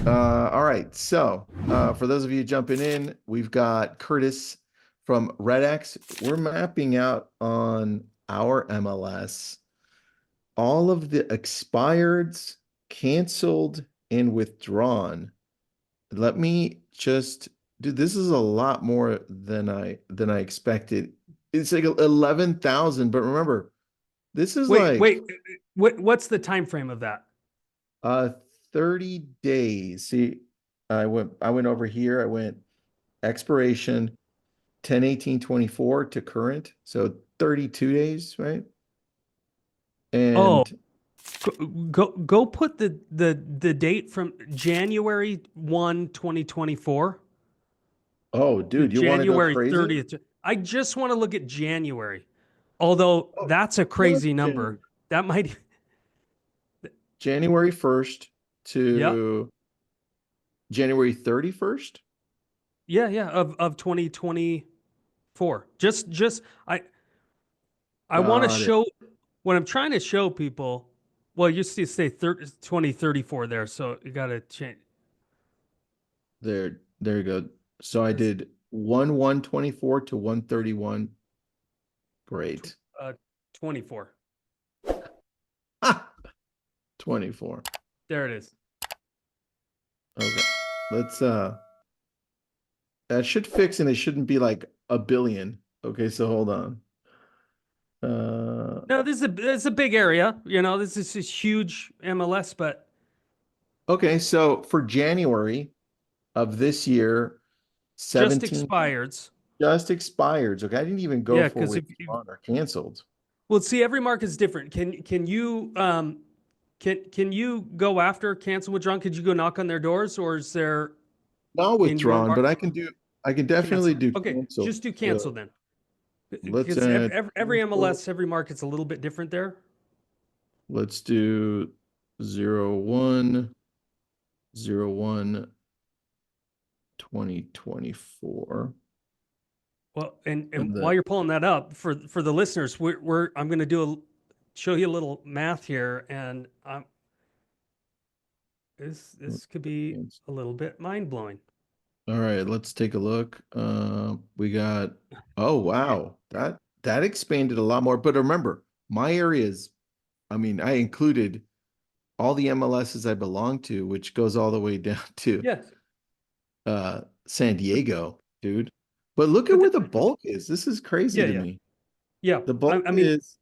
All right. So, for those of you jumping in, we've got Curtis from RedX. We're mapping out on our MLS all of the expireds, canceled, and withdrawn. Let me just dude, this is a lot more than I expected. It's like 11,000, but remember, this is Wait, like wait, what's the time frame of that? uh 30 days. See, I went over here. I went expiration 10/18/24 to current. So 32 days, right? Oh, And go put the date from January 1, 2024 oh, to dude, you want to go January crazy? 30th. I just want to look at January. Although Oh, that's a look, crazy number. That might January 1st Yep. to January 31st. Yeah, of 2024. Just I want to Got it. show what I'm trying to show people. Well, you see say 2034 there, so you got to change. There you go. So I did 1/1/24 to 1/31. Great. uh 24. Ah, 24. There it is. Okay. Let's that should fix and it shouldn't be like a billion. Okay, so hold on. Uh No, this is a big area. This is this huge MLS, but okay, so for January of this year, just 17 expireds. just expires. Okay, I didn't even go Yeah, for because if withdrawn or canceled. well, see, every market's different. Can you can you go after cancel withdrawn? Could you go knock on their doors, or is there Not in your withdrawn, but market I can definitely cancel? do Okay, canceled. just do cancel So then, let's because add every cancel. MLS, every market's a little bit different there. Let's do 01/01/2024. Well, and And then while you're pulling that up for the listeners, I'm going to show you a little math here, and this could be a little bit mind blowing. all right, let's take a look. We got, oh wow, that expanded a lot more. But remember, my areas, I mean, I included all the MLSs I belong to, which goes all the way down to Yes, San Diego, dude. But look at but where the bulk is. This is crazy yeah, to yeah, me. yeah. The bulk I mean, is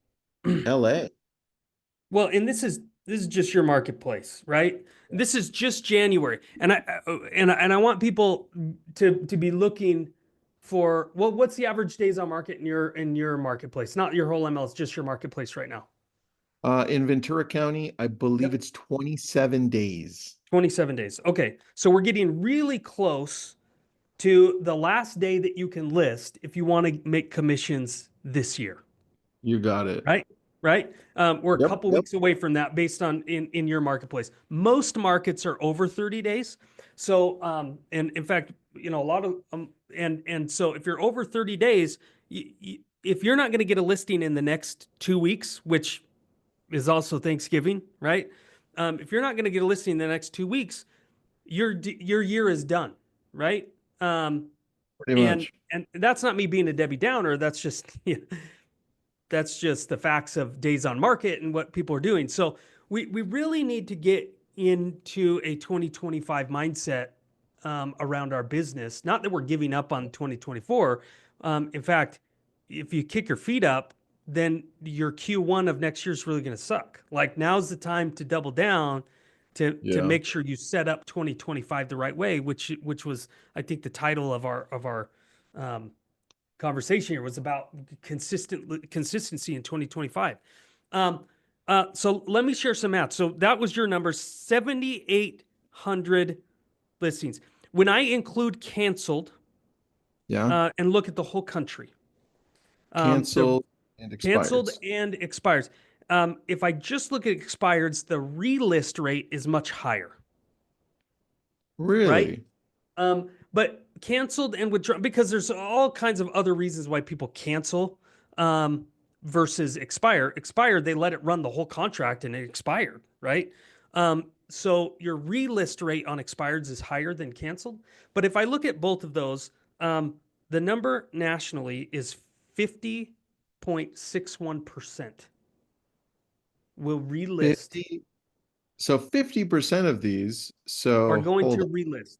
LA. well, and this is just your marketplace, right? This is just January, and I want people to be looking for, well, what's the average days on market in your marketplace? Not your whole MLS, just your marketplace right now. In Ventura County, I believe Yep. it's 27 days. 27 days. Okay. So we're getting really close to the last day that you can list if you want to make commissions this year, You got it. right? Right. We're a Yep, couple yep. weeks away from that based on in your marketplace. Most markets are over 30 days. So, and in fact, a lot of, and so if you're over 30 days, if you're not going to get a listing in the next 2 weeks, which is also Thanksgiving, right? If you're not going to get a listing in the next 2 weeks, your year is done, right? Um, Pretty and much. and that's not me being a Debbie Downer. That's just that's just the facts of days on market and what people are doing. So we really need to get into a 2025 mindset around our business. Not that we're giving up on 2024. In fact, if you kick your feet up, then your Q1 of next year is really going to suck. Like now's the time to double down to Yeah. make sure you set up 2025 the right way, which was I think the title of our um, conversation here was about consistency in 2025. So let me share some math. So that was your number, 7,800 listings. When I include canceled Yeah. and look at the whole country, the Canceled and canceled expires. and expires. If I just look at expireds, the relist rate is much higher, right? Really? But canceled and withdrawn, because there's all kinds of other reasons why people cancel versus expire. Expired, they let it run the whole contract and it expired, right? so your relist rate on expireds is higher than canceled. But if I look at both of those, the number nationally is 50.61% will relist 50. So 50% of these. are So going hold to on. relist.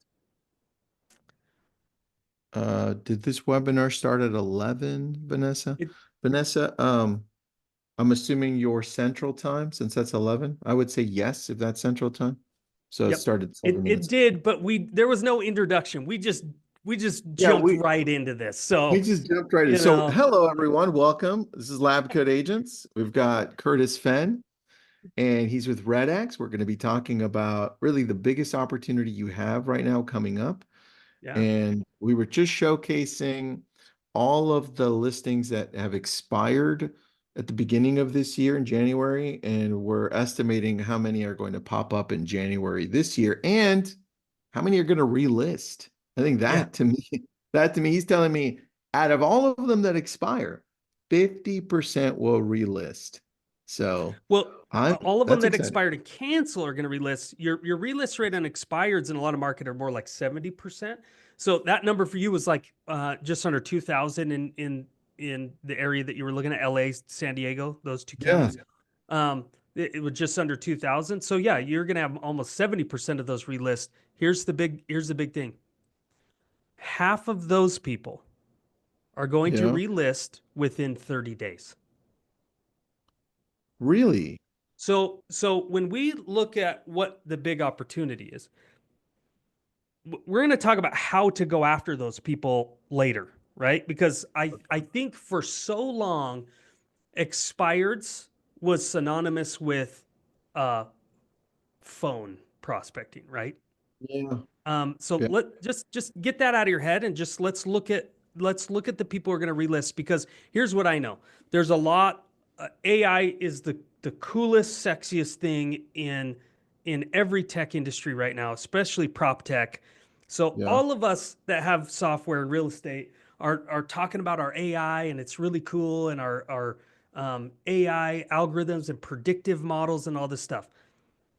Did this webinar start at 11, Vanessa? It, Vanessa, I'm assuming your central time since that's 11. I would say yes if that's central time. So it yep, started it 7 minutes. it did, but there was no introduction. We just Yeah, jumped right into this. we So, just jumped right in. you So know, hello everyone, welcome. This is Lab Coat Agents. We've got Curtis Fenn, and he's with Red X. We're going to be talking about really the biggest opportunity you have right now coming up. yeah, And we were just showcasing all of the listings that have expired at the beginning of this year in January, and we're estimating how many are going to pop up in January this year and how many are going to relist. I think yeah. that to me, he's telling me out of all of them that expire, 50% will relist. So Well, all of them that's that exciting. expired and cancel are going to relist. Your relist rate on expireds in a lot of market are more like 70%. So that number for you was like just under 2,000 in the area that you were looking at, LA, San Diego, those two Yeah. counties. It was just under 2,000. So yeah, you're going to have almost 70% of those relist. Here's the big thing. Half of those people are going to Yeah. relist within 30 days. Really? So when we look at what the big opportunity is, we're going to talk about how to go after those people later, right? Because I think for so long, expireds was synonymous with uh, phone prospecting, right? Yeah. So Yeah. let just get that out of your head and just let's look at the people who are going to relist because here's what I know. There's a lot. AI is the coolest, sexiest thing in every tech industry right now, especially prop tech. So Yeah. all of us that have software and real estate are talking about our AI and it's really cool and our AI algorithms and predictive models and all this stuff.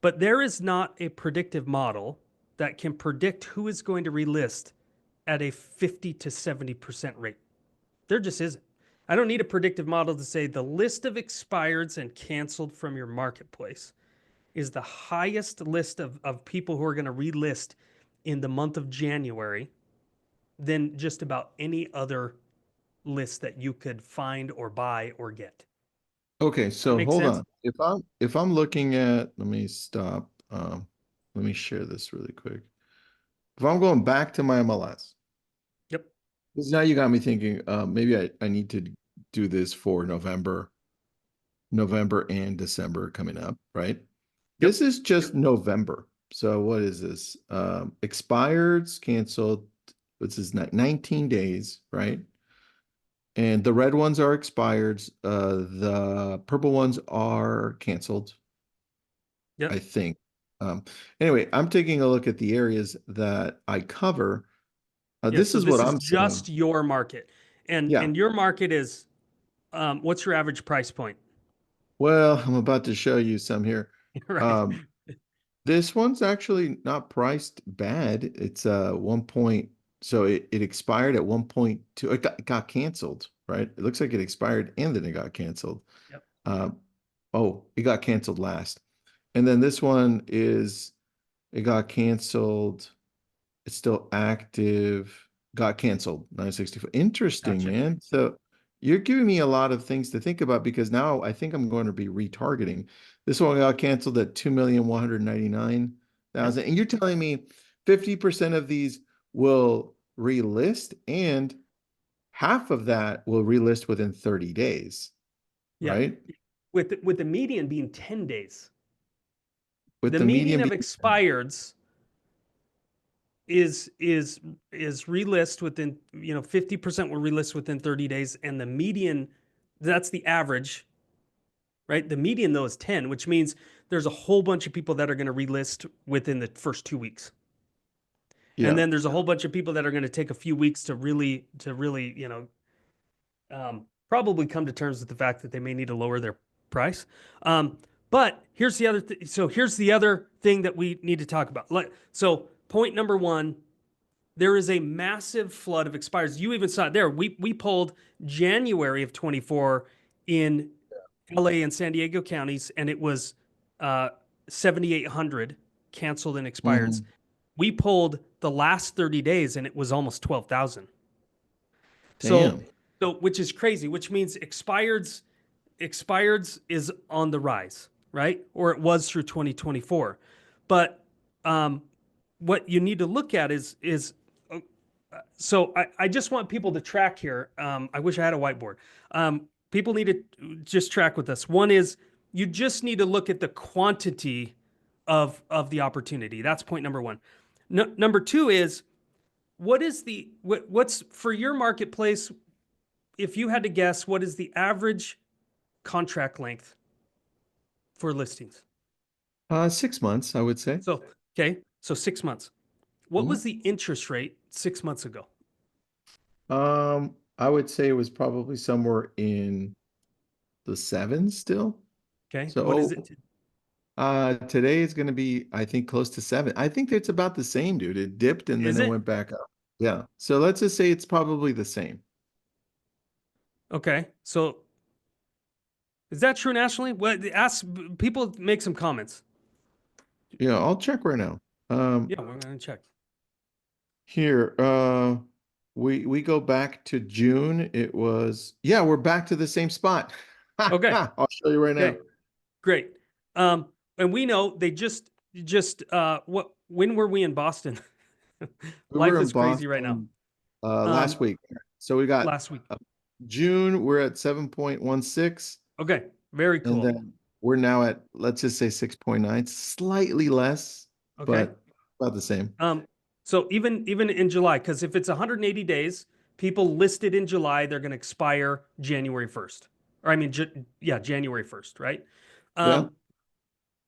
But there is not a predictive model that can predict who is going to relist at a 50 to 70% rate. There just isn't. I don't need a predictive model to say the list of expireds and canceled from your marketplace is the highest list of people who are going to relist in the month of January than just about any other list that you could find or buy or get. Okay, That so makes hold sense? on. If I'm looking at, let me stop. Let me share this really quick. If I'm going back to my MLS, Yep. because now you got me thinking, maybe I need to do this for November and December coming up, right? Yep. This is just November. So what is this? Expireds, canceled. What's this? 19 days, right? And the red ones are expireds. The purple ones are canceled, I Yep. think. Um, anyway, I'm taking a look at the areas that I cover. Yeah. This So is this what is I'm seeing. just your market. And Yeah. and your market is what's your average price point? Well, I'm about to show you some here. Right. Um, this one's actually not priced bad. It's 1 point. So it expired at 1.2. It got canceled, right? It looks like it expired and then it got canceled. Yep. Uh, oh, it got canceled last. And then this one is, it got canceled. It's still active. Got canceled. 964. Interesting, Gotcha. man. So you're giving me a lot of things to think about because now I think I'm going to be retargeting. This one got canceled at Yep. 2,199,000. And you're telling me 50% of these will relist and half of that will relist within 30 days, Yeah. right? With the median being 10 days. With The the median median of being expireds is relist within, 50% will relist within 30 days and the median, that's the average, right? The median though is 10, which means there's a whole bunch of people that are going to relist within the first 2 weeks. And yeah. then there's a whole bunch of people that are going to take a few weeks to really, probably come to terms with the fact that they may need to lower their price. But here's the other so here's the other thing that we need to talk about. So point number one, there is a massive flood of expires. You even saw it there. We pulled January of 24 in LA and San Diego counties, and it was 7,800 canceled and expireds. Mhm. We pulled the last 30 days, and it was almost 12,000. So, Damn. so which is crazy, which means expireds is on the rise, right? Or it was through 2024. But what you need to look at is so I just want people to track here. I wish I had a whiteboard. People need to just track with us. One is you just need to look at the quantity of the opportunity. That's point number one. Number two is what's for your marketplace? If you had to guess, what is the average contract length for listings? 6 months, I would say. So okay, so 6 months. What Mhm. was the interest rate 6 months ago? I would say it was probably somewhere in the sevens still. Okay, what is So, it? today is going to be, I think, close to seven. I think it's about the same, dude. It dipped and then Is it it? went back up. Yeah. So let's just say it's probably the same. Okay, so is that true nationally? Well, ask people, make some comments. Yeah, I'll check right now. Yeah, we're gonna check. Here, we go back to June. It was, yeah, we're back to the same spot. Okay, I'll show you right now. okay, great. And we know they just what when were we in Boston? We Life were in is crazy right now. Boston Um, last week. So we got last week. June, we're at 7.16, Okay, very and cool. then we're now at, let's just say 6.9, slightly less, Okay. but about the same. So even in July, because if it's 180 days, people listed in July, they're going to expire January 1st. Or I mean, yeah, January 1st, right? Yeah. Um,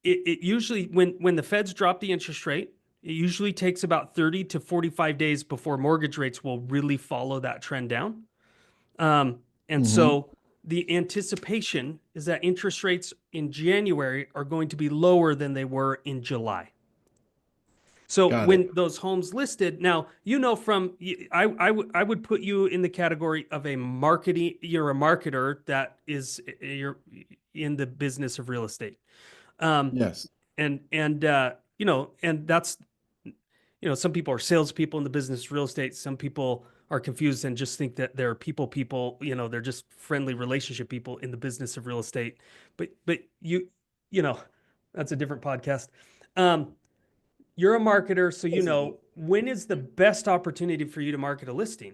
it usually when the feds drop the interest rate, it usually takes about 30 to 45 days before mortgage rates will really follow that trend down. Um, and Hmm. so the anticipation is that interest rates in January are going to be lower than they were in July. So Got it. when those homes listed, now you know from I would put you in the category of a marketing. You're a marketer that is you're in the business of real estate. Um, Yes. and you know, and that's some people are salespeople in the business of real estate. Some people are confused and just think that they're people. They're just friendly relationship people in the business of real estate. But you know, that's a different podcast. Um, you're a marketer, so you know when is the best opportunity for you to market a listing?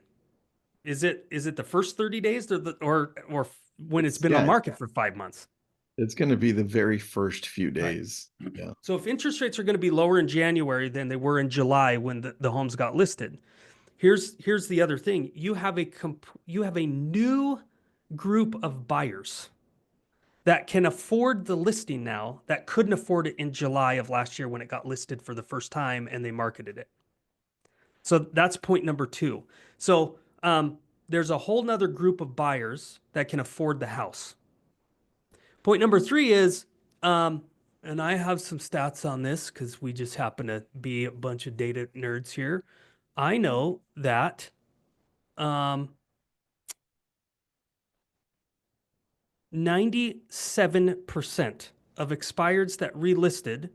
Is it the first 30 days or when it's been on Yeah, market for 5 months? it's going to be the very first few Right. days. Yeah. So if interest rates are going to be lower in January than they were in July when the homes got listed, here's the other thing. You have a new group of buyers that can afford the listing now that couldn't afford it in July of last year when it got listed for the first time and they marketed it. So that's point number two. So there's a whole nother group of buyers that can afford the house. Point number three is, and I have some stats on this because we just happen to be a bunch of data nerds here. I know that 97% of expireds that relisted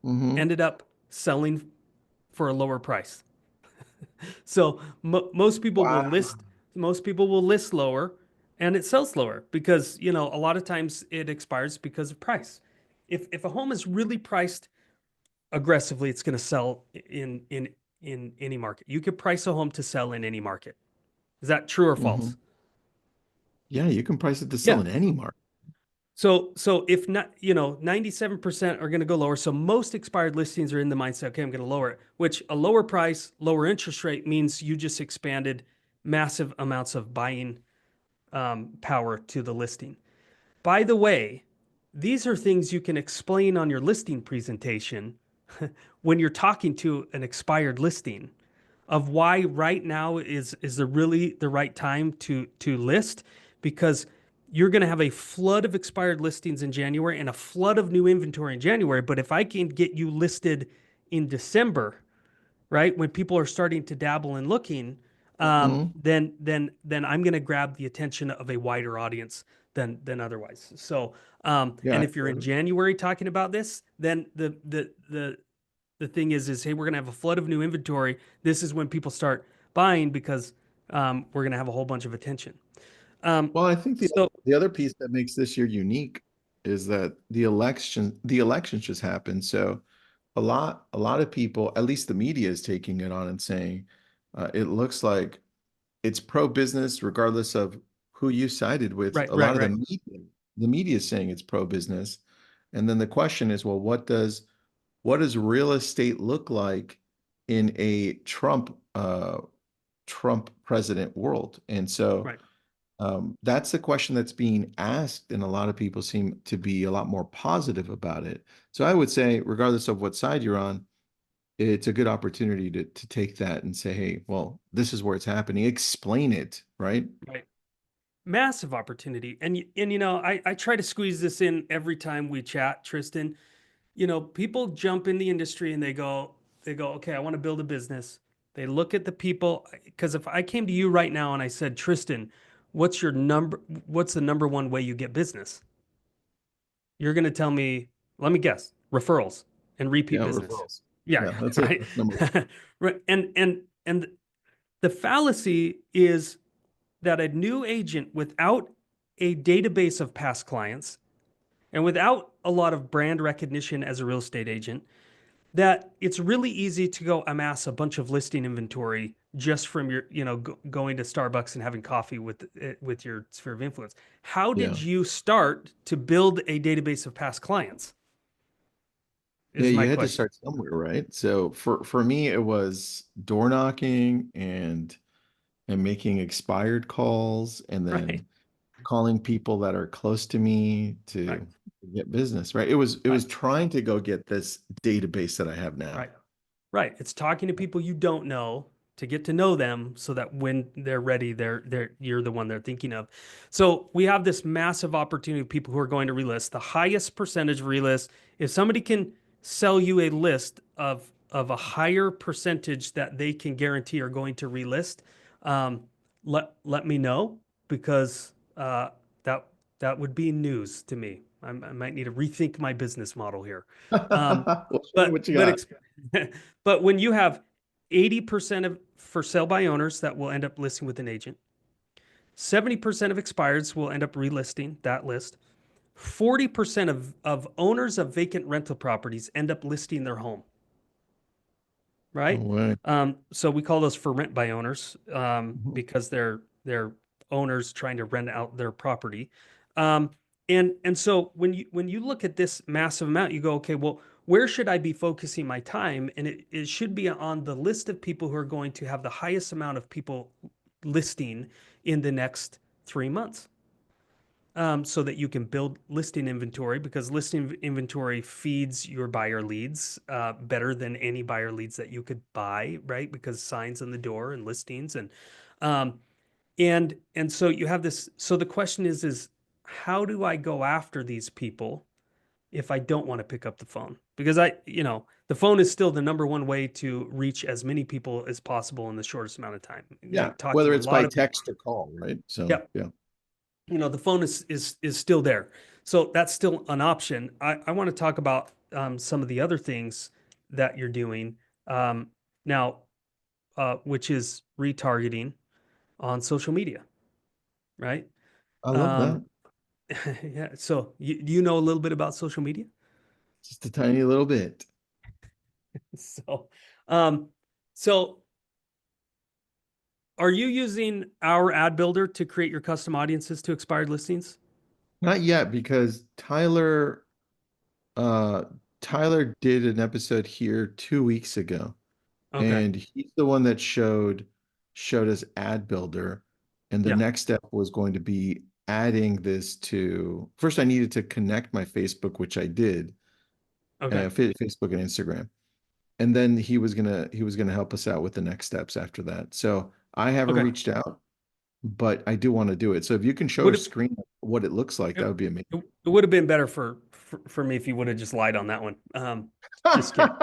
Hmm. ended up selling for a lower price. So most people will Wow. list lower and it sells lower because, a lot of times it expires because of price. If a home is really priced aggressively, it's going to sell in any market. You could price a home to sell in any market. Is that true or Hmm. false? Yeah, you can price it to sell Yeah. in any market. So if not, 97% are going to go lower. So most expired listings are in the mindset, okay, I'm going to lower it, which a lower price, lower interest rate means you just expanded massive amounts of buying power to the listing. By the way, these are things you can explain on your listing presentation when you're talking to an expired listing of why right now is the really the right time to list because you're going to have a flood of expired listings in January and a flood of new inventory in January. But if I can get you listed in December, right, when people are starting to dabble in looking, Mhm. then I'm going to grab the attention of a wider audience than otherwise. So, Yeah, and if you're in January talking about this, then the thing is hey, we're going to have a flood of new inventory. This is when people start buying because we're going to have a whole bunch of attention. well, I think So the other piece that makes this year unique is that the elections just happened. So a lot of people, at least the media, is taking it on and saying it looks like it's pro-business regardless of who you sided with. right, A right, lot of right, the media is saying it's pro-business. And then the question is, well, what does real estate look like in a Trump president world? And so right. that's the question that's being asked, and a lot of people seem to be a lot more positive about it. So I would say, regardless of what side you're on, it's a good opportunity to take that and say, hey, well, this is where it's happening. Explain it, right? Right. Massive opportunity. And I try to squeeze this in every time we chat, Tristan. People jump in the industry and they go, okay, I want to build a business. They look at the people, because if I came to you right now and I said, Tristan, what's the number one way you get business? You're going to tell me, let me guess, referrals and repeat Yeah, business. referrals. Yeah, Yeah, that's it. right. That's number one. Right. And the fallacy is that a new agent without a database of past clients and without a lot of brand recognition as a real estate agent, that it's really easy to go amass a bunch of listing inventory just from your, going to Starbucks and having coffee with your sphere of influence. How did Yeah. you start to build a database of past clients? Yeah, Is my you had to question. start somewhere, right? So for me, it was door knocking and making expired calls and Right, then calling people that are close to me right, to get business, right? It was right, trying to go get this database that I have now. right. Right. It's talking to people you don't know to get to know them so that when they're ready, you're the one they're thinking of. So we have this massive opportunity of people who are going to relist. The highest percentage of relist, if somebody can sell you a list of a higher percentage that they can guarantee are going to relist, um, let me know because that that would be news to me. I might need to rethink my business model here. Um, Well, show me but what you but got. ex- but when you have 80% of for sale by owners that will end up listing with an agent, 70% of expireds will end up relisting that list. 40% of owners of vacant rental properties end up listing their home, No right? way. So we call those for rent by owners Mhm. because they're owners trying to rent out their property. Um, and so when you look at this massive amount, you go, okay, well, where should I be focusing my time? And it should be on the list of people who are going to have the highest amount of people listing in the next 3 months so that you can build listing inventory because listing inventory feeds your buyer leads better than any buyer leads that you could buy, right? Because signs on the door and listings um, and so you have this. So the question is how do I go after these people if I don't want to pick up the phone? Because the phone is still the number one way to reach as many people as possible in the shortest amount of time. Yeah, Talk to whether a it's by lot of people. text or call, right? So, Yep, yeah. the phone is still there, so that's still an option. I want to talk about some of the other things that you're doing um, now, which is retargeting on social media, right? I love that. um, yeah, so do you know a little bit about social media? Just a tiny little bit. so um, so are you using our ad builder to create your custom audiences to expired listings? Not yet, because uh Tyler did an episode here 2 weeks ago, Okay. and he's the one that showed us ad builder. And the Yeah. next step was going to be adding this to first I needed to connect my Facebook, which I did, Okay. Facebook and Instagram. And then he was gonna help us out with the next steps after that. So I haven't Okay. reached out, but I do want to do it. So if you can show a Would it screen. what it looks like. It, That would be amazing. it would have been better for me if you would have just lied on that one. Just kidding.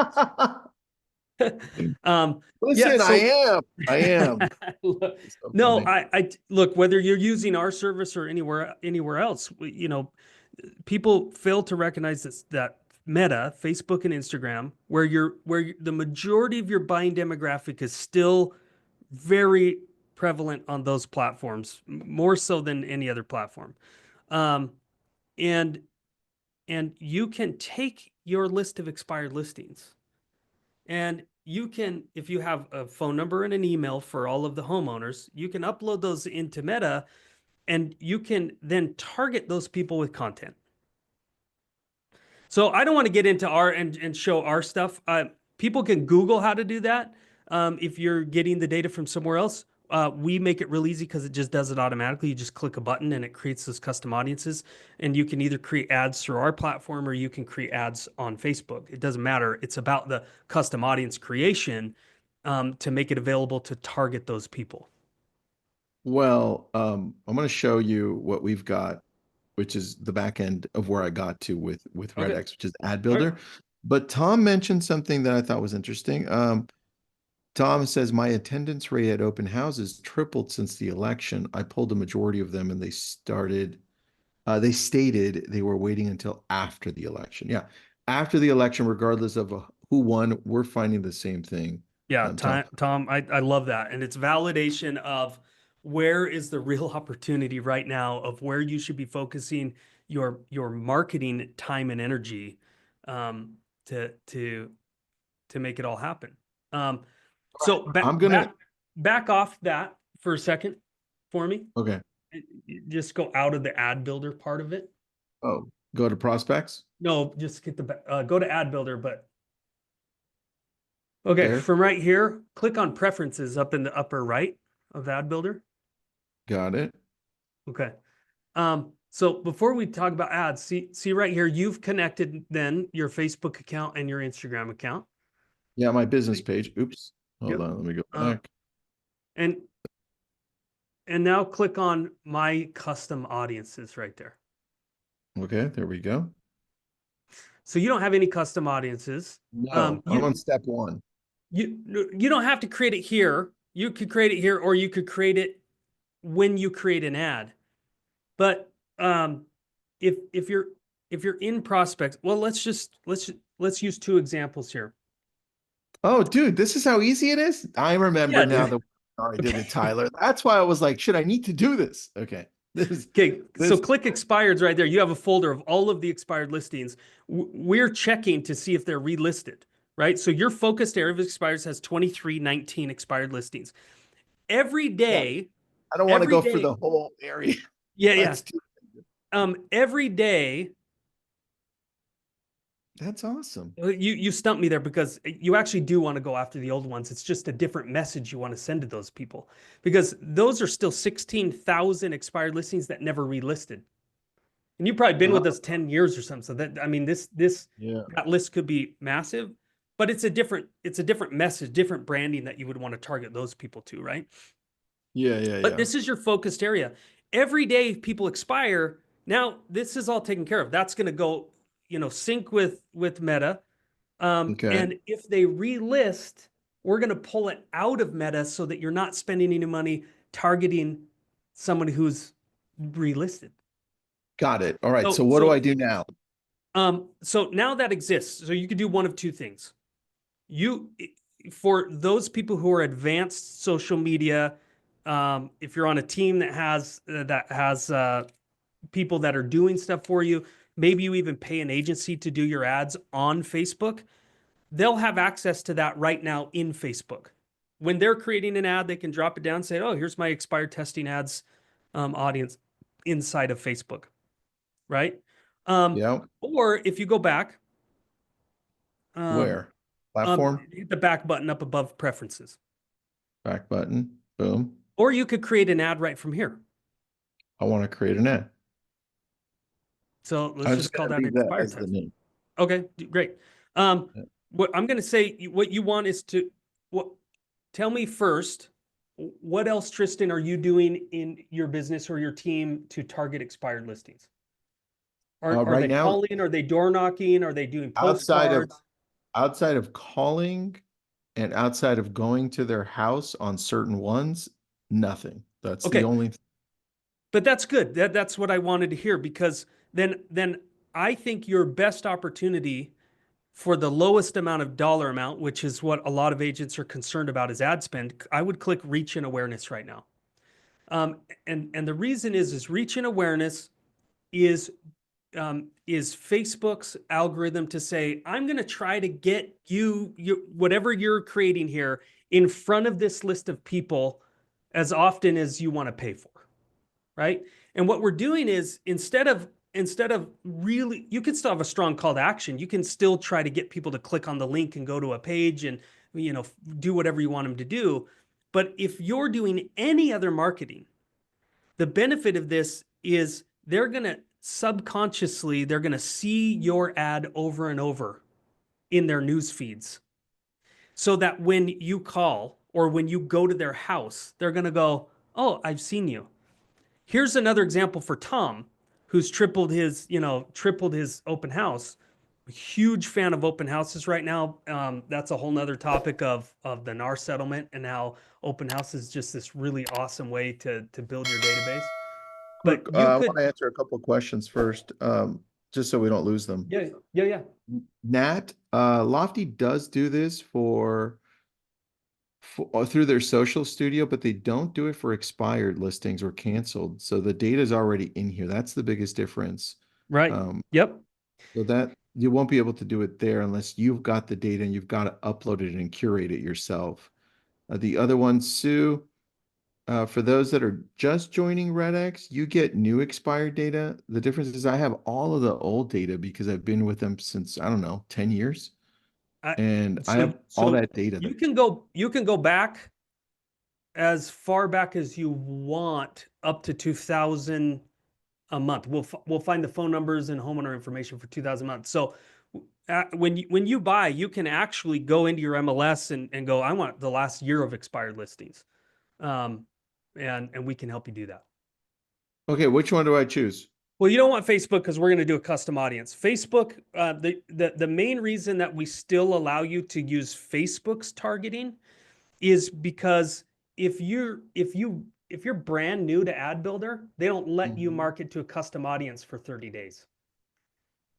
Yeah, Listen, I so am. I am. It's so no, funny. I look, whether you're using our service or anywhere else, people fail to recognize this, that Meta, Facebook and Instagram, the majority of your buying demographic is still very prevalent on those platforms, more so than any other platform. Um, and and you can take your list of expired listings, and you can, if you have a phone number and an email for all of the homeowners, you can upload those into Meta, and you can then target those people with content. So I don't want to get into our and show our stuff. People can Google how to do that. If you're getting the data from somewhere else, we make it real easy because it just does it automatically. You just click a button and it creates those custom audiences. And you can either create ads through our platform or you can create ads on Facebook. It doesn't matter. It's about the custom audience creation to make it available to target those people. Well, I'm going to show you what we've got, which is the back end of where I got to with Okay. RedX, which is Ad All right. Builder. But Tom mentioned something that I thought was interesting. Tom says my attendance rate at open houses tripled since the election. I pulled a majority of them, and they stated they were waiting until after the election. Yeah, after the election, regardless of who won, we're finding the same thing. Yeah, Tom. Tom, I love that. And it's validation of where is the real opportunity right now of where you should be focusing your marketing time and energy to make it all happen. So I'm gonna. back off that for a second for me. Okay. Just go out of the ad builder part of it. Oh, go to prospects. No, just get the go to ad builder, but okay, There. from right here, click on preferences up in the upper right of the ad builder. Got it. Okay. So before we talk about ads, see right here, you've connected then your Facebook account and your Instagram account. Yeah, my business page. Oops. Hold Yep. on. Let me go back. And now click on my custom audiences right there. Okay, there we go. So you don't have any custom audiences. No, I'm on step one. You don't have to create it here. You could create it here, or you could create it when you create an ad. But if you're in prospects, well, let's use two examples here. Oh, dude, this is how easy it is. I remember now dude. that we already did it, Tyler. That's why I was like, should I need to do this? Okay. So click expireds right there. You have a folder of all of the expired listings. We're checking to see if they're relisted, right? So your focused area of expires has 2319 expired listings. Every day. Yeah. I don't want to go for the whole area. Yeah. Every day. That's awesome. You stumped me there because you actually do want to go after the old ones. It's just a different message you want to send to those people because those are still 16,000 expired listings that never relisted. And you've probably been with us 10 years or something. So that, I mean, that list could be massive, but it's a different message, different branding that you would want to target those people to, right? Yeah. But this is your focused area. Every day people expire. Now this is all taken care of. That's going to go, sync with Meta. Okay. And if they relist, we're going to pull it out of Meta so that you're not spending any money targeting someone who's relisted. Got it. All right. So what do I do now? So now that exists, so you could do one of two things. For those people who are advanced social media, if you're on a team that has people that are doing stuff for you, maybe you even pay an agency to do your ads on Facebook, they'll have access to that right now in Facebook. When they're creating an ad, they can drop it down and say, oh, here's my expired testing ads audience inside of Facebook, right? Yeah. Or if you go back. Where? Platform? Hit the back button up above preferences. Back button. Boom. Or you could create an ad right from here. I want to create an ad. So let's just call that expired test. Okay, great. What I'm going to say, what you want is tell me first what else, Tristan, are you doing in your business or your team to target expired listings? Are Right they now, calling? Are they door knocking? Are they doing outside of postcards? outside of calling and outside of going to their house on certain ones, nothing. That's the Okay, only but that's good. That's what I wanted to hear, because then I think your best opportunity for the lowest amount of dollar amount, which is what a lot of agents are concerned about, is ad spend. I would click reach and awareness right now. And the reason is reach and awareness is Facebook's algorithm to say, I'm going to try to get you whatever you're creating here in front of this list of people as often as you want to pay for, right? And what we're doing is instead of really, you can still have a strong call to action. You can still try to get people to click on the link and go to a page and do whatever you want them to do. But if you're doing any other marketing, the benefit of this is they're going to subconsciously, they're going to see your ad over and over in their news feeds, so that when you call or when you go to their house, they're going to go, oh, I've seen you. Here's another example for Tom, who's tripled his open house. A huge fan of open houses right now. That's a whole nother topic of the NAR settlement and how open house is just this really awesome way to build your database. quick. But you I could, want to answer a couple questions first, just so we don't lose them. yeah. Nat, Lofty does do this through their social studio, but they don't do it for expired listings or canceled. So the data is already in here. That's the biggest difference. Right. Um, Yep. so that you won't be able to do it there unless you've got the data and you've got to upload it and curate it yourself. The other one, Sue, for those that are just joining RedX, you get new expired data. The difference is I have all of the old data because I've been with them since, I don't know, 10 years. I, And I so have all that data you there. can go back as far back as you want, up to 2000 a month. We'll find the phone numbers and homeowner information for 2000 months. So when you buy, you can actually go into your MLS and go, I want the last year of expired listings. And we can help you do that. Okay, which one do I choose? Well, you don't want Facebook because we're going to do a custom audience. Facebook, the main reason that we still allow you to use Facebook's targeting is because if you're brand new to Ad Builder, they don't let you market to a custom audience for 30 days.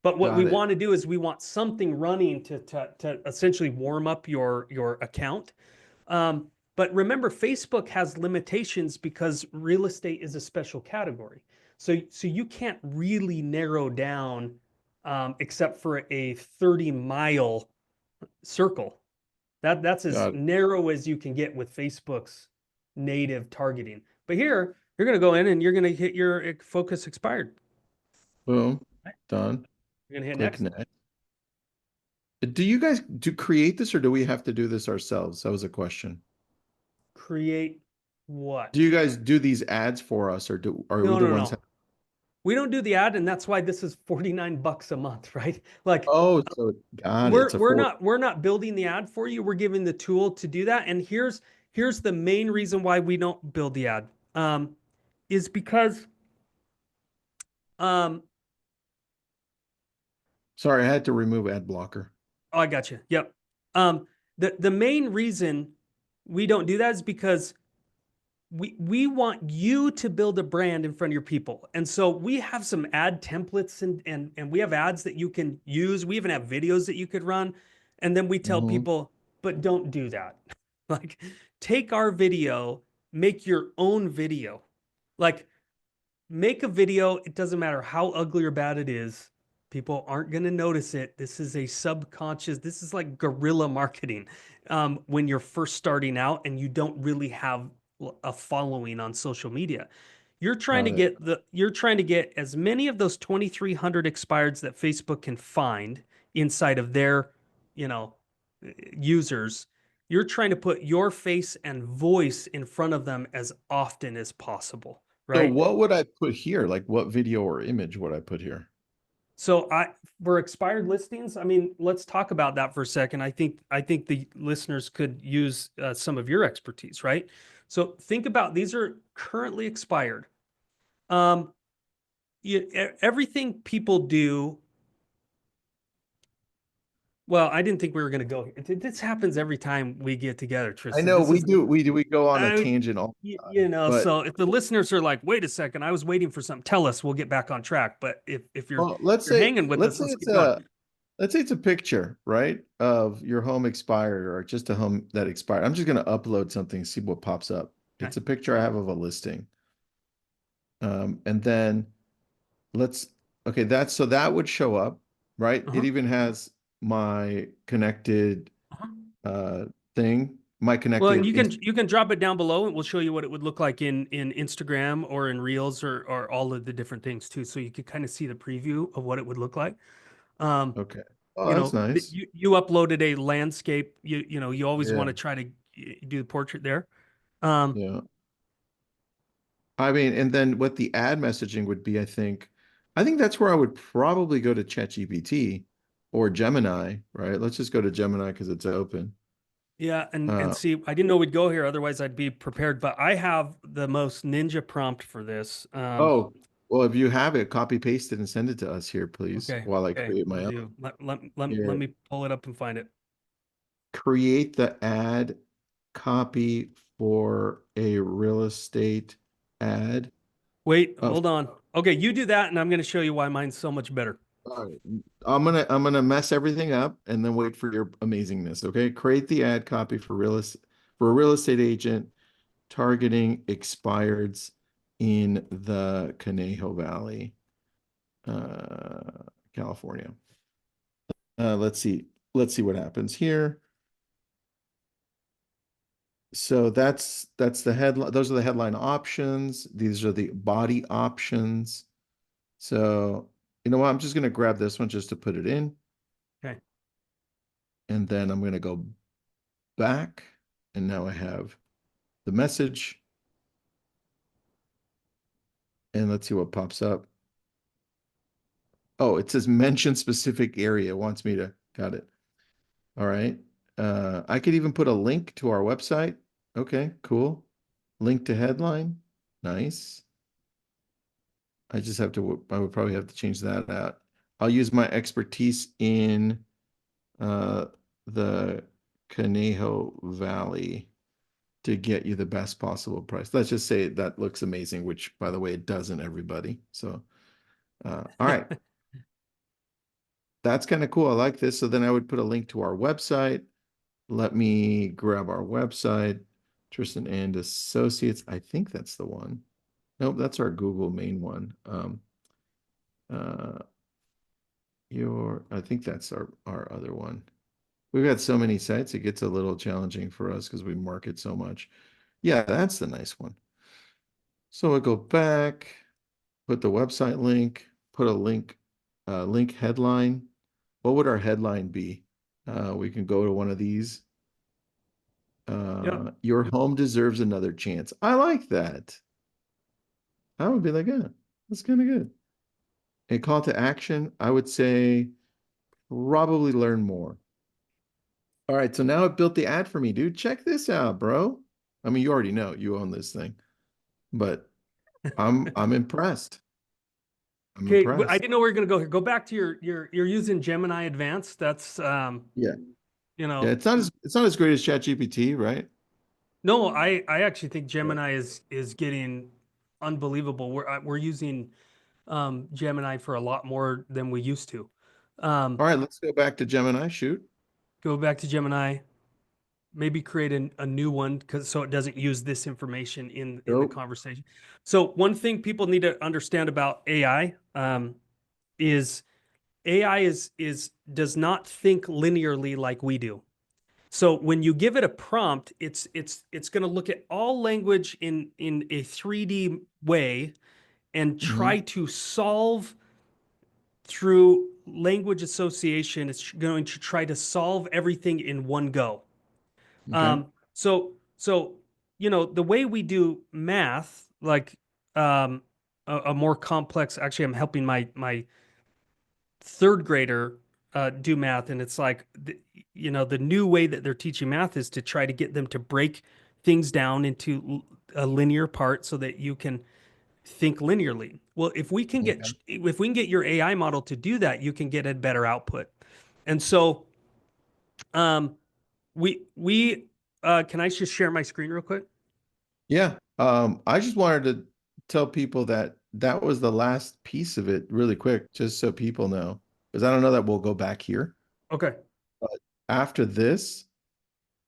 But what we Got it. want to do is we want something running to essentially warm up your account. But remember, Facebook has limitations because real estate is a special category. So you can't really narrow down except for a 30-mile circle. That's as Got it. narrow as you can get with Facebook's native targeting. But here, you're going to go in and you're going to hit your focus expired. Boom. Done. You're going to hit Click next. next. Do you guys create this or do we have to do this ourselves? That was a question. Create Do what? you guys do these ads for us or are we No, the no, ones? no. We don't do the ad, and that's why this is $49 a month, right? Like Oh, so got it. It's a we're not building the ad for you. We're giving the tool to do that. And here's the main reason why we don't build the ad. Is because Sorry, I had to remove ad blocker. oh, I got you. Yep. The main reason we don't do that is because we want you to build a brand in front of your people. And so we have some ad templates and we have ads that you can use. We even have videos that you could run. And then we tell people, but don't do that. Like, take our video, make your own video. Like, make a video. It doesn't matter how ugly or bad it is. People aren't going to notice it. This is a subconscious, this is like guerrilla marketing when you're first starting out and you don't really have a following on social media. You're trying to Got it. you're trying to get as many of those 2,300 expireds that Facebook can find inside of their, users. You're trying to put your face and voice in front of them as often as possible, So right? what would I put here? Like what video or image would I put here? So for expired listings, I mean, let's talk about that for a second. I think the listeners could use some of your expertise, right? So think about these are currently expired. Um, everything people do. Well, I didn't think we were going to go here. This happens every time we get together, I Tristan. know This we is, do. We go on a I, tangent all the time, but so if the listeners are like, "Wait a second, I was waiting for something," tell us. We'll get back on track. But if you're well, let's you're say hanging with us, let's it's keep going. a picture, right, of your home expired or just a home that expired. I'm just going to upload something, see what pops up. Okay. It's a picture I have of a listing. And then let's, okay, so that would show up, right? It Uh-huh. even has my connected Uh-huh. uh thing, my Well, and connected, you can drop it down below, and we'll show you what it would look like in Instagram or in Reels or all of the different things too, so you could kind of see the preview of what it would look like. Um, okay. Oh, that's nice. you uploaded a landscape. You always want Yeah. to try to do the portrait there. Um, Yeah. I mean, and then what the ad messaging would be, I think that's where I would probably go to ChatGPT or Gemini, right? Let's just go to Gemini because it's open. yeah, and Uh, see, I didn't know we'd go here. Otherwise, I'd be prepared. But I have the most ninja prompt for this. oh, well, if you have it, copy paste it and send it to us here, please, Okay, while I okay, create we'll my own. do. Let Here, me pull it up and find it. create the ad copy for a real estate ad. Wait, Oh, hold on. Okay, you do that, and I'm going to show you why mine's so much better. all right. I'm gonna mess everything up and then wait for your amazingness. Okay. Create the ad copy for for a real estate agent targeting expireds in the Conejo Valley, California. Let's see. Let's see what happens here. So that's the headline. Those are the headline options. These are the body options. So you know what? I'm just gonna grab this one just to put it in, Okay. and then I'm gonna go back, and now I have the message, and let's see what pops up. Oh, it says mention specific area. It wants me to, got it. All right. I could even put a link to our website. Okay, cool. Link to headline. Nice. I just have to, I would probably have to change that out. I'll use my expertise in uh, the Conejo Valley to get you the best possible price. Let's just say that looks amazing, which by the way, it doesn't, everybody. So, all right. That's kind of cool. I like this. So then I would put a link to our website. Let me grab our website, Tristan and Associates. I think that's the one. Nope, that's our Google main one. Uh, I think that's our other one. We've got so many sites, it gets a little challenging for us because we market so much. Yeah, that's the nice one. So we'll go back, put the website link, put a link headline. What would our headline be? We can go to one of these. Yep. Your home deserves another chance. I like that. I would be like, yeah, that's kind of good. A call to action, I would say probably learn more. All right, so now it built the ad for me, dude. Check this out, bro. I mean, you already know you own this thing, but I'm impressed. I'm Okay, I impressed. didn't know we were going to go here. Go back to you're using Gemini Advanced. That's Yeah. you Yeah, know, it's not as great as ChatGPT, right? no, I actually think Yeah. Gemini is getting unbelievable. We're using Gemini for a lot more than we used to. Um, All right, let's go back to Gemini. Shoot. go back to Gemini. Maybe create a new one because so it doesn't use this information in the Nope. conversation. So one thing people need to understand about AI is AI is does not think linearly like we do. So when you give it a prompt, it's going to look at all language in a 3D way and Hmm. try to solve through language association. It's going to try to solve everything in one go. Okay. So the way we do math, like a more complex. Actually, I'm helping my third grader do math, and it's like the new way that they're teaching math is to try to get them to break things down into a linear part so that you can think linearly. Well, Okay. if we can get your AI model to do that, you can get a better output. And so um we can I just share my screen real quick? Yeah. I just wanted to tell people that that was the last piece of it really quick, just so people know, because I don't know that we'll go back here. Okay. But after this,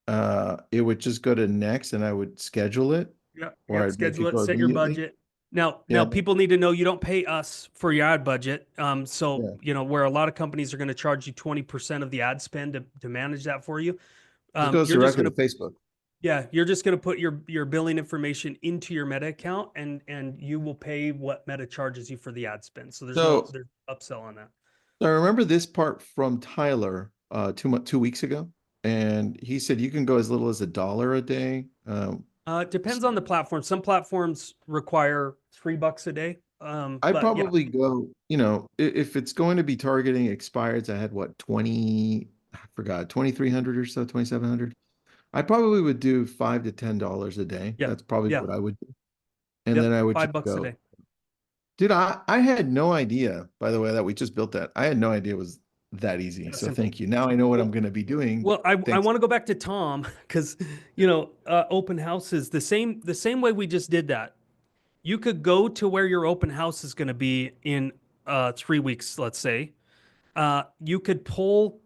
it would just go to next and I would schedule it Yeah. or Yep. I'd make Schedule it it, go set your immediately. budget. Now Yeah. people need to know you don't pay us for your ad budget. So Yeah. where a lot of companies are going to charge you 20% of the ad spend to manage that for you. Just goes You're just directly going to to Facebook. Yeah, you're just going to put your billing information into your Meta account, and you will pay what Meta charges you for the ad spend. So So, there's upsell on that. so I remember this part from Tyler 2 weeks ago, and he said you can go as little as $1 a day. It depends on the platform. Some platforms require $3 a day. I But yeah, probably go, if it's going to be targeting expireds, I had what, 20, I forgot, 2,300 or so, 2,700. I probably would do $5 to $10 a day. yeah, That's probably yeah, what I would do. And then yep, I would just $5 a go. day. Dude, I had no idea, by the way, that we just built that. I had no idea it was that easy. Yeah, So simple. thank you. Now I know what I'm Well, going to be doing. I Thanks. want to go back to Tom because open houses the same way we just did that. You could go to where your open house is going to be in 3 weeks, let's say. You could pull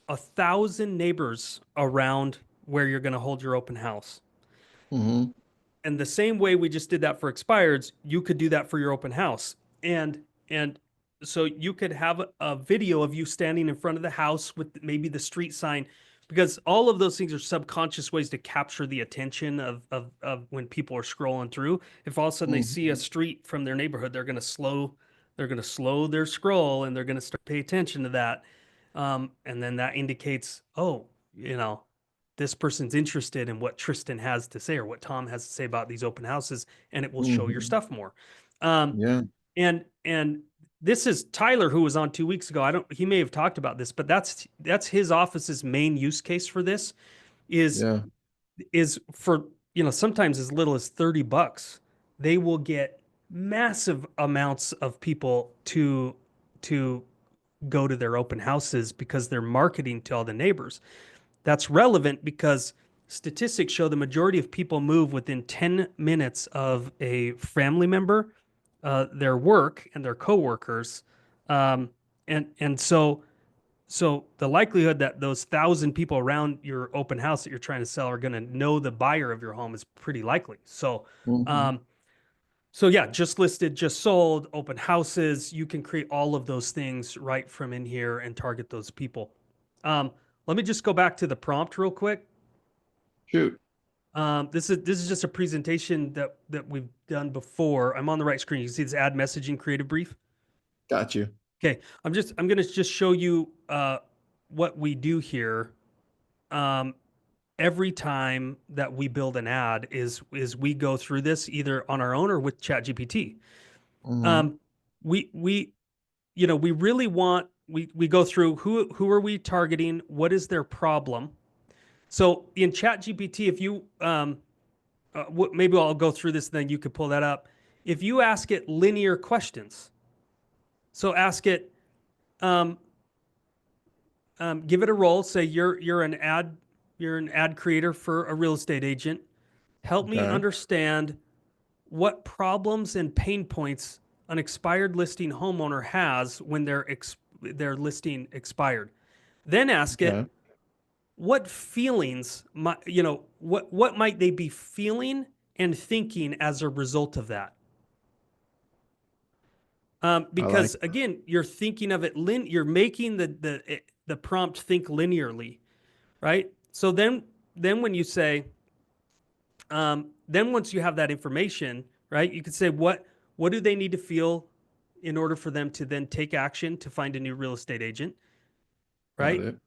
1,000 neighbors around where you're going to hold your open house. Hmm. And the same way we just did that for expireds, you could do that for your open house. And so you could have a video of you standing in front of the house with maybe the street sign, because all of those things are subconscious ways to capture the attention of when people are scrolling through. If all of a sudden they see a Hmm. street from their neighborhood, they're going to slow their scroll and they're going to start pay attention to that. And then that indicates, oh, you know, this person's interested in what Tristan has to say or what Tom has to say about these open houses, and it will show your Hmm. stuff more. Um, Yeah. and this is Tyler, who was on 2 weeks ago. He may have talked about this, but that's his office's main use case for this is Yeah. is for sometimes as little as $30. They will get massive amounts of people to go to their open houses because they're marketing to all the neighbors. That's relevant because statistics show the majority of people move within 10 minutes of a family member, their work, and their coworkers. And so the likelihood that those 1,000 people around your open house that you're trying to sell are going to know the buyer of your home is pretty likely. Hmm. Um, so yeah, just listed, just sold, open houses. You can create all of those things right from in here and target those people. Um, Let me just go back to the prompt real quick. Shoot. This is just a presentation that we've done before. I'm on the right screen. You can see this ad messaging creative brief. Got you. Okay, I'm gonna just show you what we do here. Um, every time that we build an ad is we go through this either on our own or with ChatGPT. Hmm. Um, we we really want we go through who are we targeting, what is their problem. So in ChatGPT, if you maybe I'll go through this, then you could pull that up. If you ask it linear questions, so ask it, um, give it a role. Say you're an ad creator for a real estate agent. Help me Okay. understand what problems and pain points an expired listing homeowner has when their listing expired. Then ask it Okay. what feelings what might they be feeling and thinking as a result of that. I like. Because again, you're thinking of it you're making the prompt think linearly, right? So then when you say then once you have that information, right, you could say what do they need to feel in order for them to then take action to find a new real estate agent, Got right? it.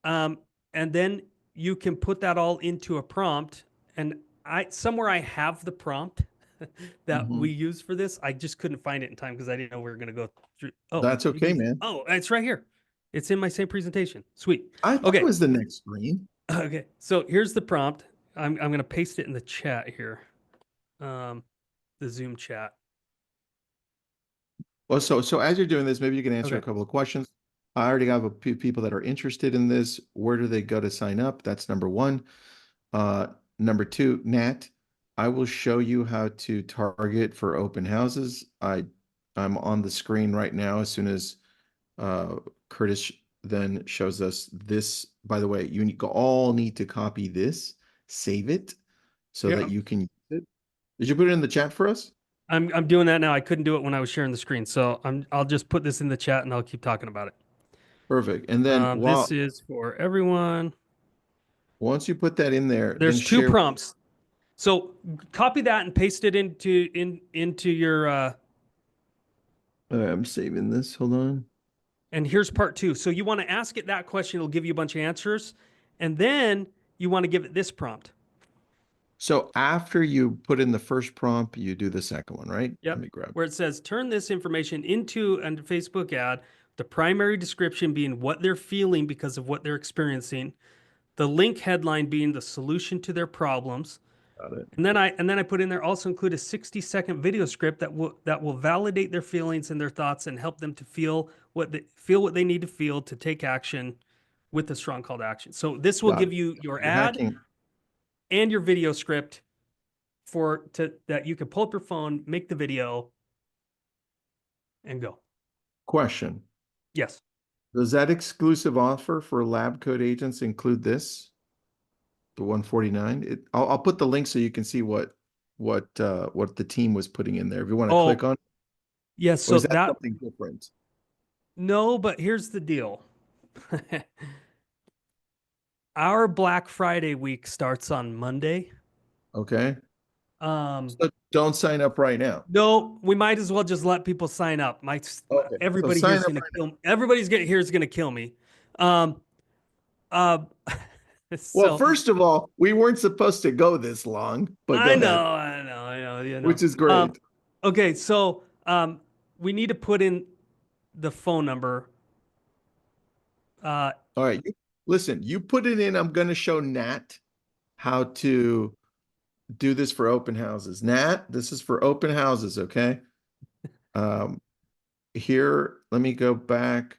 um, and then you can put that all into a prompt. And I have the prompt. that we Mhm. use for this. I just couldn't find it in time because I didn't know we were going to go through. Oh, That's okay, maybe. man. Oh, it's right here. It's in my same presentation. Sweet. I thought it Okay. was the next screen. Okay. So here's the prompt. I'm going to paste it in the chat here. The Zoom chat. Well, so as you're doing this, maybe you can answer a Okay. couple of questions. I already have a few people that are interested in this. Where do they go to sign up? That's number one. Uh, Number two, Nat, I will show you how to target for open houses. I'm on the screen right now as soon as uh, Curtis then shows us this. By the way, all need to copy this, save it so that Yeah. you can use it. Did you put it in the chat for us? I'm doing that now. I couldn't do it when I was sharing the screen. So I'll just put this in the chat and I'll keep talking about it. Perfect. And then This is for everyone. once you put that in there, then There's two share. prompts. So copy that and paste it into your I'm saving this. Hold on. and here's part two. So you want to ask it that question, it'll give you a bunch of answers, and then you want to give it this prompt. So after you put in the first prompt, you do the second one, right? Yep. Let me grab. Where it says turn this information into a Facebook ad, the primary description being what they're feeling because of what they're experiencing, the link headline being the solution to their problems. Got it. And then I put in there also include a 60-second video script that will validate their feelings and their thoughts and help them to feel what they need to feel to take action with a strong call to action. So this will Got give it. you your You're ad hacking. and your video script that you can pull up your phone, make the video, and go. Question. Yes. Does that exclusive offer for lab coat agents include this? The 149? I'll put the link so you can see what the team was putting in there. If you want to click Oh, on, yes. or So is that that something different? no, but here's the deal. Our Black Friday week starts on Monday. Okay. Um, So don't sign up right now. No, we might as well just let people sign up. Okay. So Everybody sign here's up gonna right kill. Everybody's gonna here's gonna kill me. Um, uh, Well, so first of all, we weren't supposed to go this long, but go I know, ahead, I know, I know, you know. which is great. Okay, so we need to put in the phone number. Uh, All right. Listen, you put it in. I'm going to show Nat how to do this for open houses. Nat, this is for open houses, okay? Um, Here, let me go back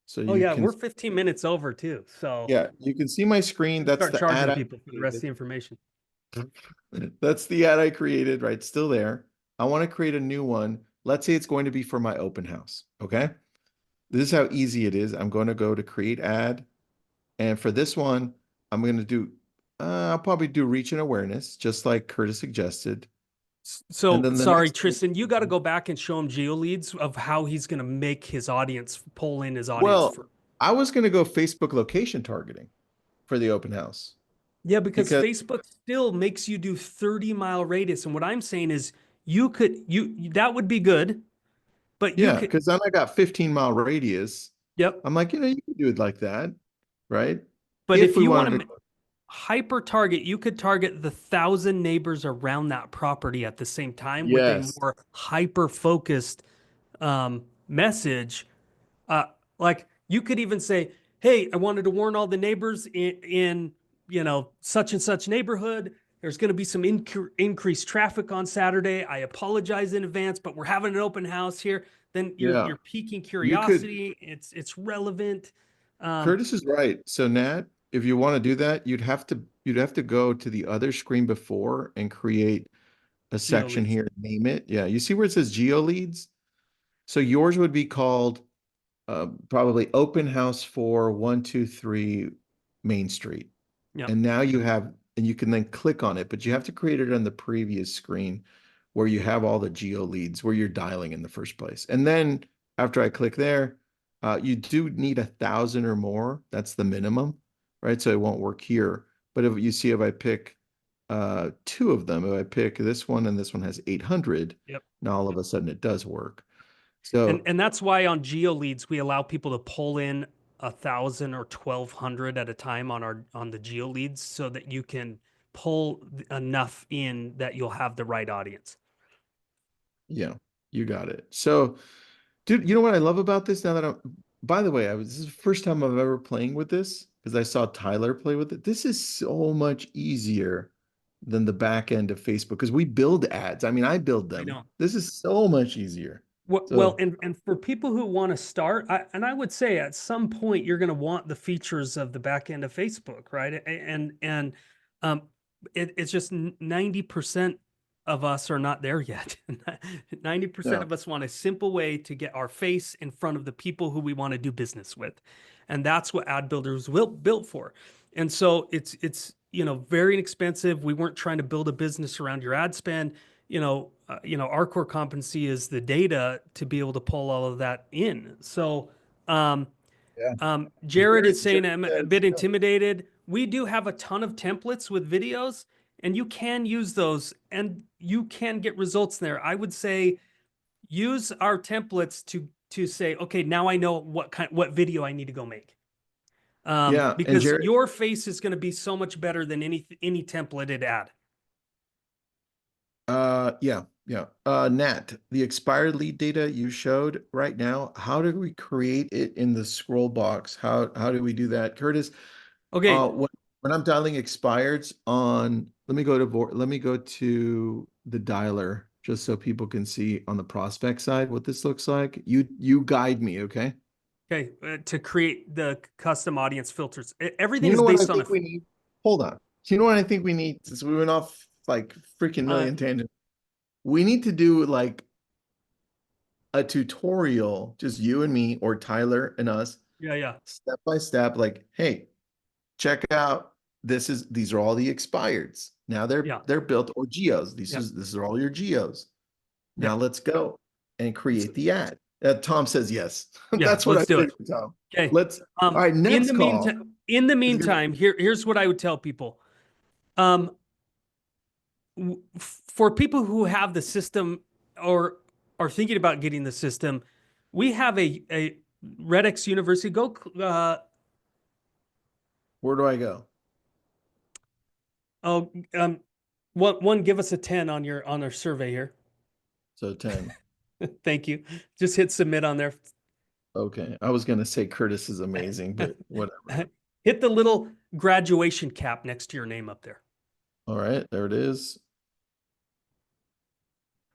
so oh you yeah, can, we're 15 minutes over too, so yeah, you can see my screen. That's start the ad charging I people for the rest of created. the information. That's the ad I created, right? Still there. I want to create a new one. Let's say it's going to be for my open house, okay? This is how easy it is. I'm going to go to create ad. And for this one, I'm going to do, I'll probably do reach and awareness, just like Curtis suggested. And So then the sorry, next thing, Tristan, you got to go back and show him geo leads of how he's going to make his audience pull in his audience well, for. I was going to go Facebook location targeting for the open house Yeah, because because, Facebook still makes you do 30-mile radius. And what I'm saying is you that would be good, but you yeah, could, because then I got 15-mile radius. yep. I'm like, you could do it like that, right? But If if we you want wanted to to, hyper target, you could target the 1,000 neighbors around that property at the same time with a yes, more hyper focused message. Uh, like you could even say, "Hey, I wanted to warn all the neighbors in such and such neighborhood. There's going to be some increased traffic on Saturday. I apologize in advance, but we're having an open house here." Then yeah, you're piquing you could. curiosity. It's relevant. Um, Curtis is right. So Nat, if you want to do that, you'd have to go to the other screen before and create a Geo section leads. here, name it. Yeah, you see where it says geo leads? So yours would be called probably open house for 123 Main Street. Yep. And now and you can then click on it, but you have to create it on the previous screen where you have all the geo leads where you're dialing in the first place. And then after I click there, you do need 1,000 or more. That's the minimum, right? So it won't work here. But if I pick two of them, if I pick this one and this one has 800, Yep. now all of a sudden it does work. And So that's why on geo leads we allow people to pull in 1,000 or 1,200 at a time on the geo leads so that you can pull enough in that you'll have the right audience. Yeah, you got it. So, dude, you know what I love about this now that by the way, this is the first time I've ever playing with this because I saw Tyler play with it. This is so much easier than the back end of Facebook because we build ads. I mean, I build I them. know. This is so much easier. Well, So, and for people who want to start, and I would say at some point you're going to want the features of the back end of Facebook, right? And um, it's just 90% of us are not there yet. 90% no. of us want a simple way to get our face in front of the people who we want to do business with, and that's what Ad Builder was built for. And so it's very inexpensive. We weren't trying to build a business around your ad spend. Our core competency is the data to be able to pull all of that in. So, um, Yeah. Jared is saying Jared I'm a says, bit intimidated. We do have a ton of templates with videos, and you can use those, and you can get results there. I would say use our templates to say, okay, now I know what video I need to go make. yeah. And Because Jared, your face is going to be so much better than any templated ad. yeah, yeah. Nat, the expired lead data you showed right now, how do we create it in the scroll box? How do we do that? Curtis, Okay, when I'm dialing expireds on, let me go to the dialer just so people can see on the prospect side what this looks like. You guide me, okay? Okay, to create the custom audience filters. Everything You is know what I based on a. think we need? Hold on. You know what I think we need since we went off like freaking Uh, million tangents. We need to do like a tutorial, just you and me or Tyler and us, yeah, yeah, step by step, like, hey, check out these are all the expireds. Now yeah, they're built or geos. yeah, This are all your geos. yeah. Now let's go and So, create the ad. Tom says yes. yeah, That's what I let's do it. figured, Tom. Okay. Let's all right, In next the call meantime, in the is gonna meantime, here's what I would tell people. Um, for people who have the system or are thinking about getting the system, we have a RedX University. Go. where do I go? Oh, one. Give us a 10 on our survey here. So 10. Thank you. Just hit submit on there. Okay. I was gonna say Curtis is amazing, but whatever. Hit the little graduation cap next to your name up there. All right, there it is.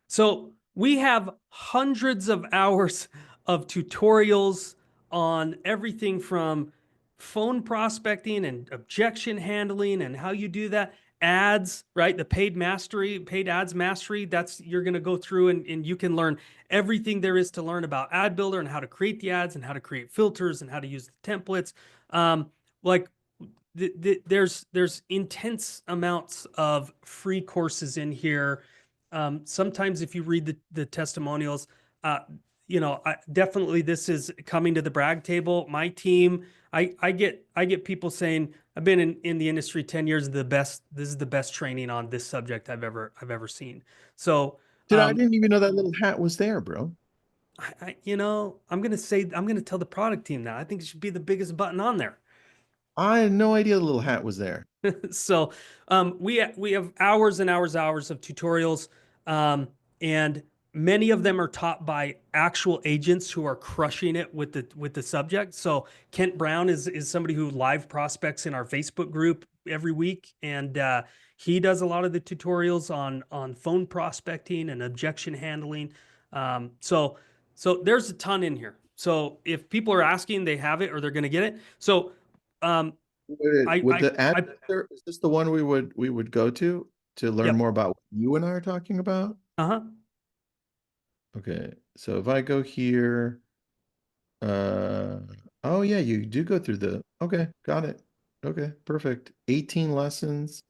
So we have hundreds of hours of tutorials on everything from phone prospecting and objection handling and how you do that. Ads, right? The paid ads mastery. That's you're going to go through and you can learn everything there is to learn about Ad Builder and how to create the ads and how to create filters and how to use the templates. Like there's intense amounts of free courses in here. Sometimes if you read the testimonials, uh, definitely this is coming to the brag table. My team, I get people saying, I've been in the industry 10 years, this is the best training on this subject I've ever seen. So, Dude, I didn't even know that little hat was there, bro. I'm gonna tell the product team that I think it should be the biggest button on there. I had no idea the little hat was there. So we have hours and hours of tutorials, and many of them are taught by actual agents who are crushing it with the subject. So Kent Brown is somebody who live prospects in our Facebook group every week, and he does a lot of the tutorials on phone prospecting and objection handling. So there's a ton in here. So if people are asking, they have it or they're going to get it. So um, I With I the ad I builder, is this the one we would go to learn Yep. more about what you and I are talking about? Uh-huh. Okay, so if I go here, uh, oh yeah, you do go through okay, got it. Okay, perfect. 18 lessons,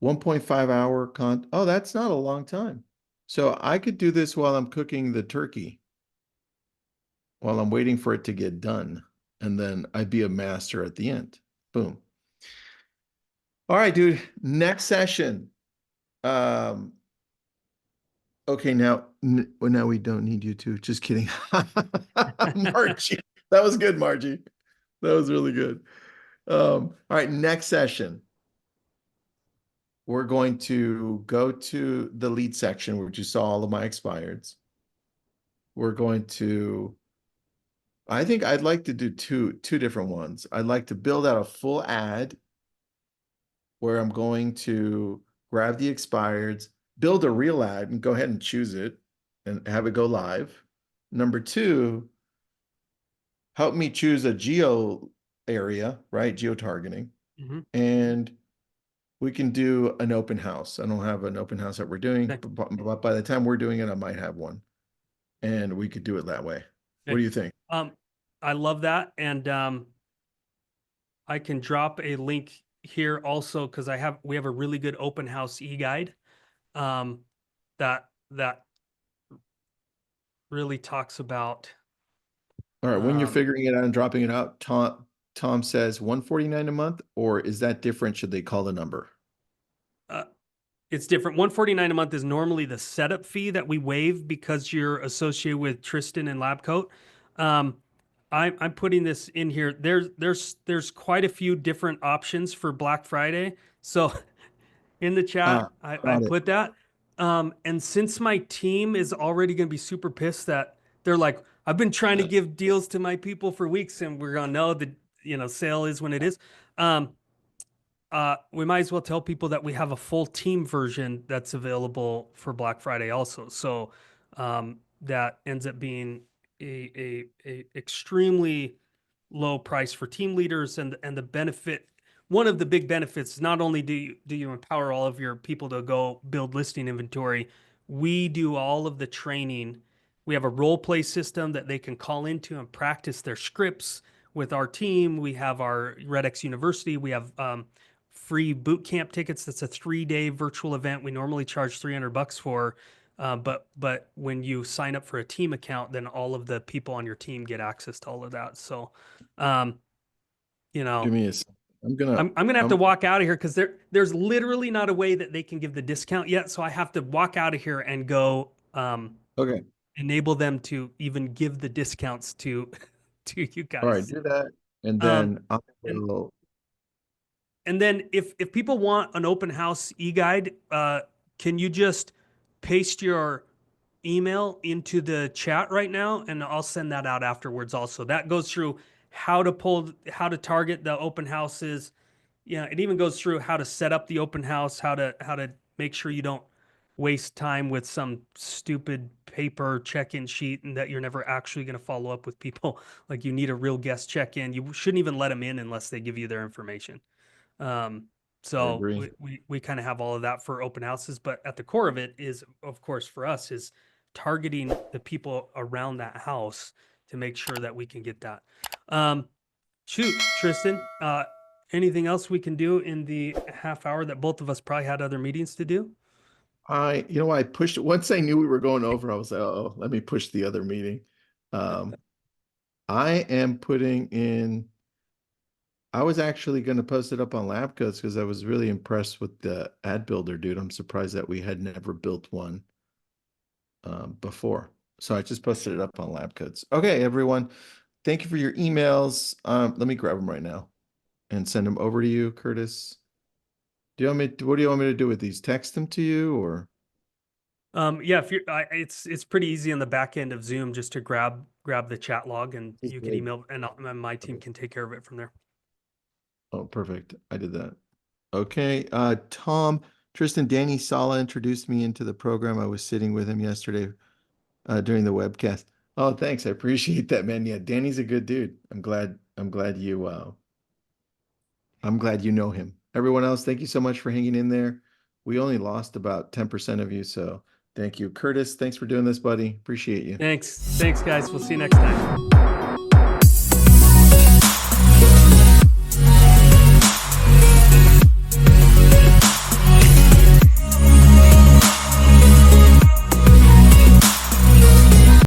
1.5 hour oh, that's not a long time. So I could do this while I'm cooking the turkey, while I'm waiting for it to get done, and then I'd be a master at the end. Boom. All right, dude. Next session. Um, okay, well, now we don't need you to. Just kidding. Margie. That was good, Margie. That was really good. All right, next session. we're going to go to the lead section, which you saw all of my expireds. We're going to, I think I'd like to do two different ones. I'd like to build out a full ad where I'm going to grab the expireds, build a real ad and go ahead and choose it and have it go live. Number two, help me choose a geo area, right? Geo targeting. Mhm. And we can do an open house. I don't have an open house that we're doing, Okay. but by the time we're doing it, I might have one. And we could do it that way. What Okay. do you think? I love that. And I can drop a link here also because we have a really good open house e-guide that really talks about All right, when you're um, figuring it out and dropping it out, Tom says 149 a month, or is that different? Should they call the number? uh, it's different. 149 a month is normally the setup fee that we waive because you're associated with Tristan and Lab Coat. I'm putting this in here. There's quite a few different options for Black Friday. So in the chat, I Got it. put that. And since my team is already going to be super pissed that they're like, I've been trying to give deals to my people for weeks, and we're gonna know that sale is when it is. We might as well tell people that we have a full team version that's available for Black Friday also. So that ends up being a extremely low price for team leaders, and the benefit. One of the big benefits, not only do you empower all of your people to go build listing inventory, we do all of the training. We have a role play system that they can call into and practice their scripts with our team. We have our RedX University. We have free boot camp tickets. That's a 3-day virtual event. We normally charge $300 for, but when you sign up for a team account, then all of the people on your team get access to all of that. So, Give me a second. I'm gonna have to walk out of here because there's literally not a way that they can give the discount yet. So I have to walk out of here and go Okay. enable them to even give the discounts to you All right, guys. do that. And Um, then I and will. and then if people want an open house e-guide, can you just paste your email into the chat right now, and I'll send that out afterwards also. That goes through how to target the open houses. Yeah, it even goes through how to set up the open house, how to make sure you don't waste time with some stupid paper check-in sheet and that you're never actually going to follow up with people. Like you need a real guest check-in. You shouldn't even let them in unless they give you their information. Um, I so agree. we kind of have all of that for open houses, but at the core of it is, of course, for us is targeting the people around that house to make sure that we can get that. Shoot, Tristan, anything else we can do in the half hour that both of us probably had other meetings to do? I pushed once I knew we were going over, I was like, oh, let me push the other meeting. I am putting in, I was actually going to post it up on LabCoats because I was really impressed with the ad builder, dude. I'm surprised that we had never built one before. So I just posted it up on LabCoats. Okay, everyone. Thank you for your emails. Let me grab them right now and send them over to you, Curtis. What do you want me to do with these? Text them to you or? Yeah, if it's pretty easy on the back end of Zoom just to grab the chat log and you can email, and my team can take care of it from there. Oh, perfect. I did that. Okay. Tom, Tristan, Danny Sala introduced me into the program. I was sitting with him yesterday during the webcast. Oh, thanks. I appreciate that, man. Yeah, Danny's a good dude. I'm glad you know him. Everyone else, thank you so much for hanging in there. We only lost about 10% of you, so thank you. Curtis, thanks for doing this, buddy. Appreciate you. Thanks, guys. We'll see you next time.